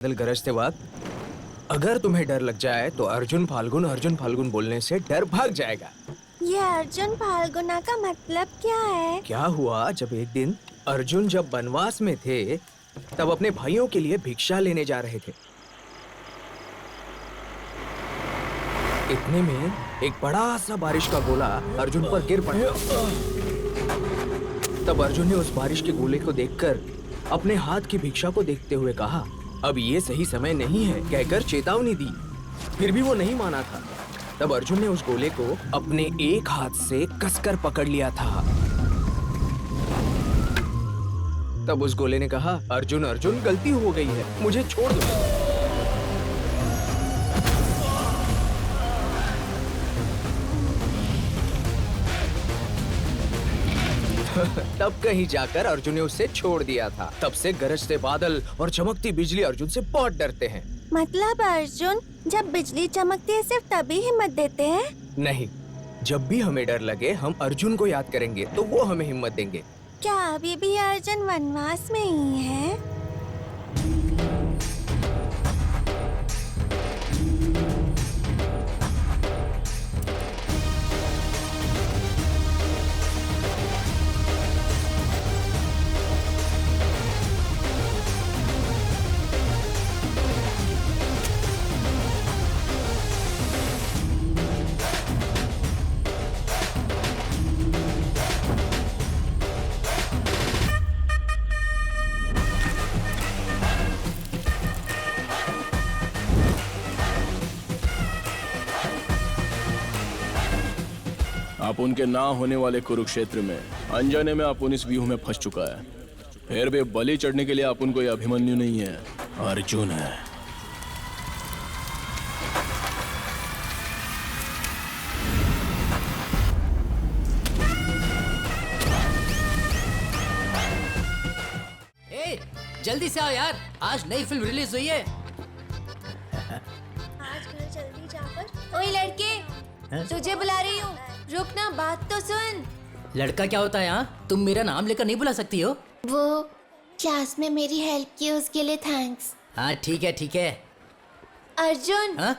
दिल गरजते वक्त अगर तुम्हें डर लग जाए तो अर्जुन फाल्गुन बोलने से डर भाग जाएगा। ये अर्जुन फाल्गुना का मतलब क्या है? क्या हुआ जब एक दिन अर्जुन जब वनवास में थे तब अपने भाइयों के लिए भिक्षा लेने जा रहे थे। इतने में एक बड़ा सा बारिश का गोला अर्जुन पर गिर पड़ा। तब अर्जुन ने उस बारिश के गोले को देखकर अपने हाथ की भिक्षा को देखते हुए कहा, अब ये सही समय नहीं है, कहकर चेतावनी दी। फिर भी वो नहीं माना था। तब अर्जुन ने उस गोले को अपने एक हाथ से कसकर पकड़ लिया था। तब उस गोले ने कहा, अर्जुन अर्जुन गलती हो गई है, मुझे छोड़ दो। तब कहीं जाकर अर्जुन ने उसे छोड़ दिया था। तब से गरजते बादल और चमकती बिजली अर्जुन से बहुत डरते हैं। मतलब अर्जुन जब बिजली चमकती है सिर्फ तभी हिम्मत देते हैं? नहीं, जब भी हमें डर लगे हम अर्जुन को याद करेंगे तो वो हमें हिम्मत देंगे। क्या अभी भी अर्जुन वनवास में ही है? आप उनके ना होने वाले कुरुक्षेत्र में अनजाने में आप इस व्यूह में फंस चुका है। फिर भी बलि चढ़ने के लिए आप उनको अभिमन्यु नहीं है, अर्जुन है। जल्दी से आओ यार, आज नई फिल्म रिलीज हुई है। आज घर जल्दी जाकर। ओए लड़के, तुझे बुला रही हूँ, रुक ना, बात तो सुन। लड़का क्या होता है यहाँ? तुम मेरा नाम लेकर नहीं बुला सकती हो? वो क्लास में मेरी हेल्प की, उसके लिए थैंक्स। हाँ ठीक है ठीक है। अर्जुन, हाँ?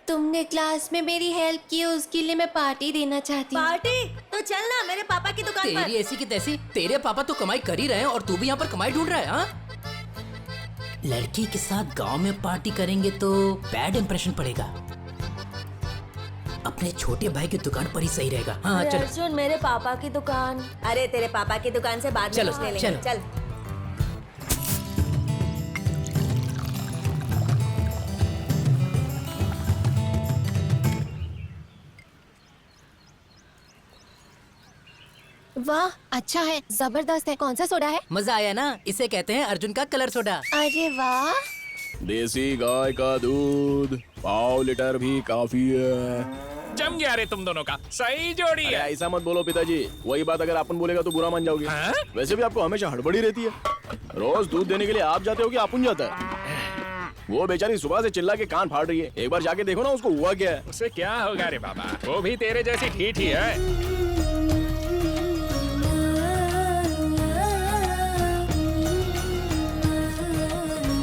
तुमने क्लास में मेरी हेल्प की, उसके लिए मैं पार्टी देना चाहती हूँ। पार्टी? तो चल ना मेरे पापा की दुकान पर। तेरी ऐसी की तैसी, तेरे पापा तो कमाई कर ही रहे हैं और तू भी यहाँ पर कमाई ढूंढ रहा है। हाँ? लड़की के साथ गांव में पार्टी करेंगे तो बैड इंप्रेशन पड़ेगा। अपने छोटे भाई की दुकान पर ही सही रहेगा। हाँ चलो। अर्जुन मेरे पापा की दुकान। अरे तेरे पापा की दुकान से बाद में चलो, कुछ ले लेंगे। चलो। चल। वाह, अच्छा है, जबरदस्त है। कौन सा सोडा है? मजा आया ना? इसे कहते हैं अर्जुन का कलर सोडा। अरे वाह। देसी गाय का दूध 1.5 लीटर भी काफी है। जम गया रे तुम दोनों का, सही जोड़ी अरे है। ऐसा मत बोलो पिताजी, वही बात अगर अपन बोलेगा तो बुरा मान जाओगे। हाँ? वैसे भी आपको हमेशा हड़बड़ी रहती है। रोज दूध देने के लिए आप जाते हो कि अपुन जाता है? वो बेचारी सुबह से चिल्ला के कान फाड़ रही है, एक बार जाके देखो ना उसको हुआ क्या है। उसे क्या होगा रे बाबा, वो भी तेरे जैसी ठीक ही है।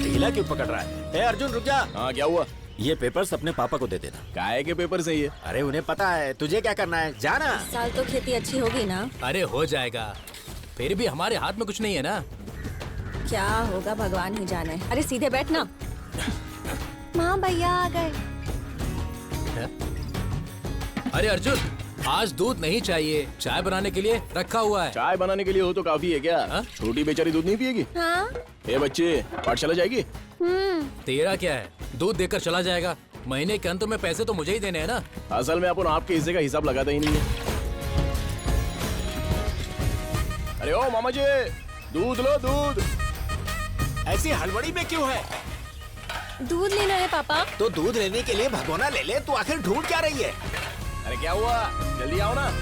ढीला क्यों पकड़ रहा है? ए अर्जुन रुक जा। हाँ क्या हुआ? ये पेपर्स अपने पापा को दे देना। काय के पेपर सही है? अरे उन्हें पता है, तुझे क्या करना है, जाना। साल तो खेती अच्छी होगी ना? अरे हो जाएगा, फिर भी हमारे हाथ में कुछ नहीं है ना। क्या होगा भगवान ही जाने। अरे सीधे बैठ ना। माँ भैया आ गए। अरे अर्जुन, आज दूध नहीं चाहिए, चाय बनाने के लिए रखा हुआ है। चाय बनाने के लिए हो तो काफी है क्या? हाँ? छोटी बेचारी दूध नहीं पिएगी? हाँ? ए बच्चे, पाठशाला जाएगी? तेरा क्या है, दूध देकर चला जाएगा। महीने के अंत में पैसे तो मुझे ही देने हैं ना। असल में अपन आपके हिस्से का हिसाब लगाता ही नहीं है। अरे ओ मामा जी, दूध लो दूध। ऐसी हड़बड़ी में क्यों है? दूध लेना है पापा। तो दूध लेने के लिए भगोना ले ले, तू आखिर ढूंढ क्या रही है? अरे क्या हुआ, जल्दी आओ ना।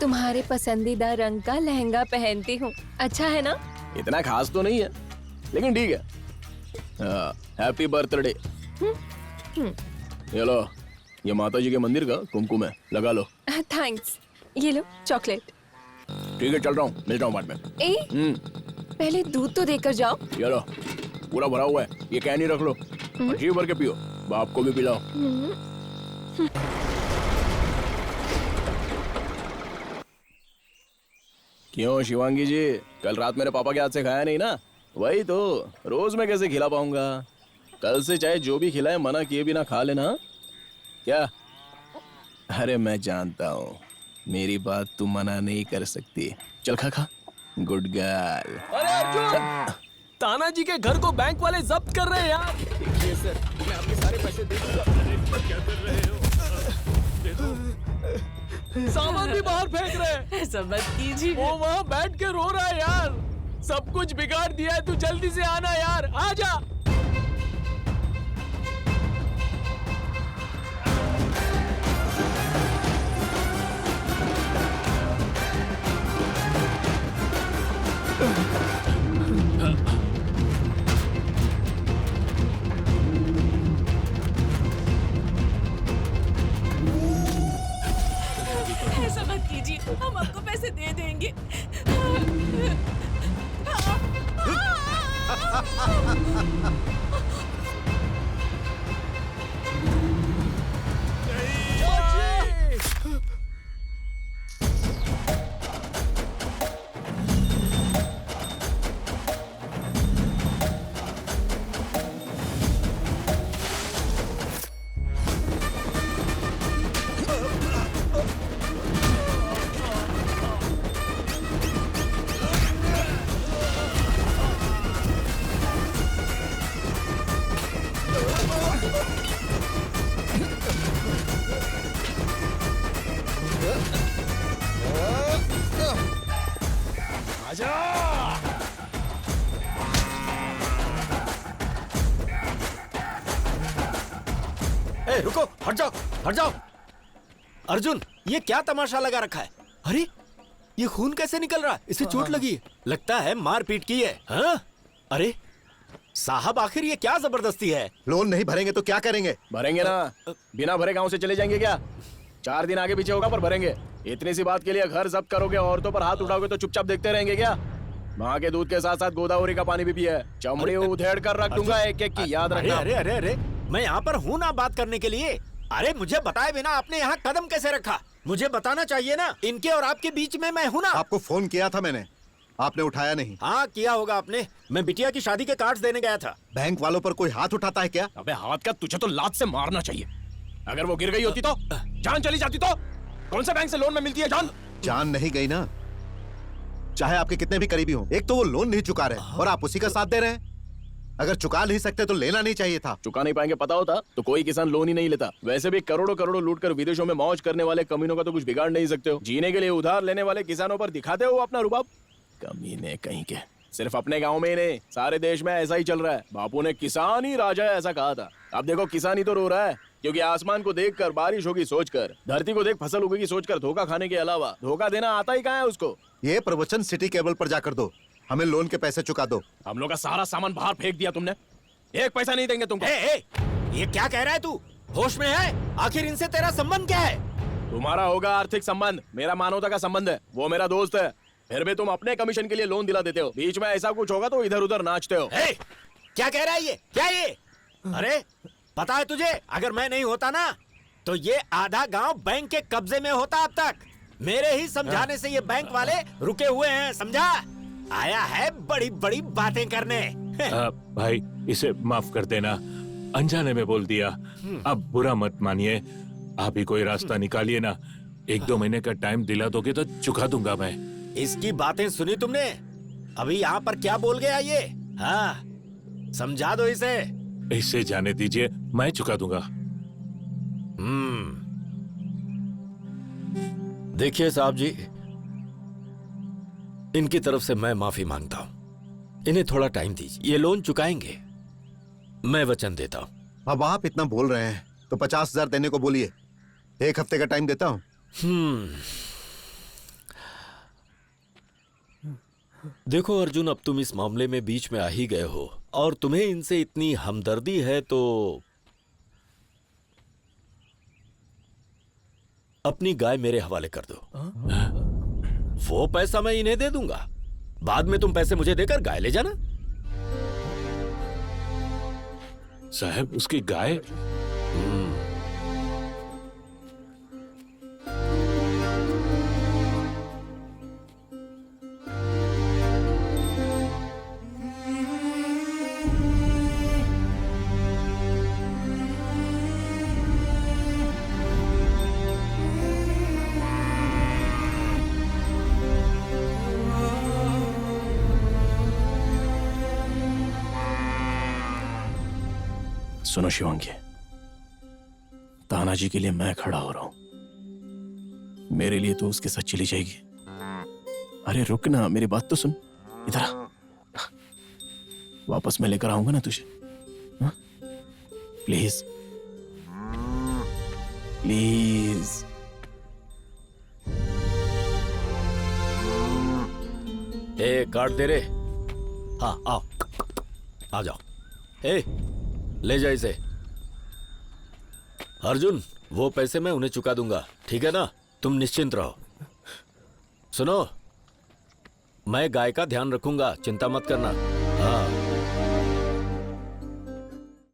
तुम्हारे पसंदीदा रंग का लहंगा पहनती हूँ, अच्छा है ना? इतना खास तो नहीं है, लेकिन ठीक है। Happy birthday. ये लो, ये माता जी के मंदिर का कुमकुम है, लगा लो। थैंक्स। ये लो चॉकलेट। ठीक है, चल रहा हूँ, मिलता हूँ बाद में। पहले दूध तो देकर जाओ। ये लो, पूरा भरा हुआ है, ये कैन ही रख लो, जी भर के पियो, बाप को भी पिलाओ। क्यों शिवांगी जी, कल रात मेरे पापा के हाथ से खाया नहीं ना? वही तो, रोज मैं कैसे खिला पाऊंगा? कल से चाहे जो भी खिलाए मना किए बिना खा लेना। क्या? अरे मैं जानता हूँ, मेरी बात तू मना नहीं कर सकती। चल खा खा, गुड गर्ल। अरे अर्जुन, तानाजी के घर को बैंक वाले जब्त कर रहे हैं यार। देखिए सर, मैं आपके सारे पैसे दे दूंगा। क्या कर रहे हो? दे दो। सामान भी बाहर फेंक रहे हैं। ऐसा मत कीजिए। वो वहाँ बैठ के रो रहा है यार। सब कुछ बिगाड़ दिया है, तू जल्दी से आना यार, आ जा। ऐसा मत कीजिए, हम आपको पैसे दे देंगे। ए, रुको, हट जाओ, हट जाओ। अर्जुन, ये क्या तमाशा लगा रखा है? अरे, ये खून कैसे निकल रहा है? इसे चोट लगी है, लगता है मारपीट की है। हाँ? अरे साहब, आखिर ये क्या जबरदस्ती है? लोन नहीं भरेंगे तो क्या करेंगे? भरेंगे ना, बिना भरे गांव से चले जाएंगे क्या? 4 दिन आगे पीछे होगा पर भरेंगे। इतनी सी बात के लिए घर जब्त करोगे, औरतों पर हाथ उठाओगे तो चुपचाप देखते रहेंगे क्या? माँ के दूध के साथ साथ गोदावरी का पानी भी पिया है। चमड़ी उधेड़ कर रख दूंगा एक एक की, याद अरे रखना। अरे अरे अरे, मैं यहाँ पर हूँ ना बात करने के लिए। अरे मुझे बताए बिना आपने यहाँ कदम कैसे रखा? मुझे बताना चाहिए ना। इनके और आपके बीच में मैं हूँ ना। आपको फोन किया था मैंने, आपने उठाया नहीं। हाँ किया होगा आपने। मैं बिटिया की शादी के कार्ड्स देने गया था। बैंक वालों पर कोई हाथ उठाता है क्या? अबे हाथ का, तुझे तो लात से मारना चाहिए। अगर वो गिर गई होती तो, जान चली जाती तो। कौन से बैंक से लोन में मिलती है जान? जान नहीं गई ना, चाहे आपके कितने भी करीबी हो। एक तो वो लोन नहीं चुका रहे और आप उसी का साथ दे रहे हैं। अगर चुका नहीं सकते तो लेना नहीं चाहिए था। चुका नहीं पाएंगे पता होता तो कोई किसान लोन ही नहीं लेता। वैसे भी करोड़ों करोड़ों लूट कर विदेशों में मौज करने वाले कमीनों का तो कुछ बिगाड़ नहीं सकते हो। जीने के लिए उधार लेने वाले किसानों पर दिखाते हो अपना रुबाब। कमीने कहीं के। सिर्फ अपने गांव में ही नहीं, सारे देश में ऐसा ही चल रहा है। बापू ने किसान ही राजा है ऐसा कहा था। अब देखो किसान ही तो रो रहा है, क्योंकि आसमान को देखकर बारिश होगी सोचकर, धरती को देख फसल उगेगी सोचकर धोखा खाने के अलावा धोखा देना आता ही कहाँ है उसको। ये प्रवचन सिटी केबल पर जाकर दो। हमें लोन के पैसे चुका दो। हम लोग का सारा सामान बाहर फेंक दिया तुमने, एक पैसा नहीं देंगे तुमको। ये क्या कह रहा है तू? होश में है? आखिर इनसे तेरा संबंध क्या है? तुम्हारा होगा आर्थिक संबंध, मेरा मानवता का संबंध है। वो मेरा दोस्त है, फिर भी तुम अपने कमीशन के लिए लोन दिला देते हो। बीच में ऐसा कुछ होगा तो इधर उधर नाचते हो। क्या कह रहा है ये? क्या ये? अरे पता है तुझे, अगर मैं नहीं होता ना तो ये आधा गांव बैंक के कब्जे में होता अब तक। मेरे ही समझाने से ये बैंक वाले रुके हुए हैं, समझा? आया है बड़ी बड़ी बातें करने। भाई इसे माफ कर देना, अनजाने में बोल दिया। अब बुरा मत मानिए, आप ही कोई रास्ता निकालिए ना। 1-2 महीने का टाइम दिला दोगे तो चुका दूंगा मैं। इसकी बातें सुनी तुमने? अभी यहाँ पर क्या बोल गया ये? हाँ, समझा दो इसे। इसे जाने दीजिए, मैं चुका दूंगा। देखिए साहब जी, इनकी तरफ से मैं माफी मांगता हूँ। इन्हें थोड़ा टाइम दीजिए, ये लोन चुकाएंगे, मैं वचन देता हूँ। अब आप इतना बोल रहे हैं तो 50,000 देने को बोलिए। 1 हफ्ते का टाइम देता हूँ। देखो अर्जुन, अब तुम इस मामले में बीच में आ ही गए हो और तुम्हें इनसे इतनी हमदर्दी है तो अपनी गाय मेरे हवाले कर दो। वो पैसा मैं इन्हें दे दूंगा, बाद में तुम पैसे मुझे देकर गाय ले जाना। साहब उसकी गाय? सुनो शिवांगी, तानाजी के लिए मैं खड़ा हो रहा हूं, मेरे लिए तो उसके साथ चली जाएगी। अरे रुक ना, मेरी बात तो सुन, इधर आ, वापस मैं लेकर आऊंगा ना तुझे, प्लीज प्लीज। ए कार्ड दे रे। हाँ आओ, आ जाओ। ए ले जा इसे। अर्जुन, वो पैसे मैं उन्हें चुका दूंगा, ठीक है ना? तुम निश्चिंत रहो। सुनो, मैं गाय का ध्यान रखूंगा, चिंता मत करना। हाँ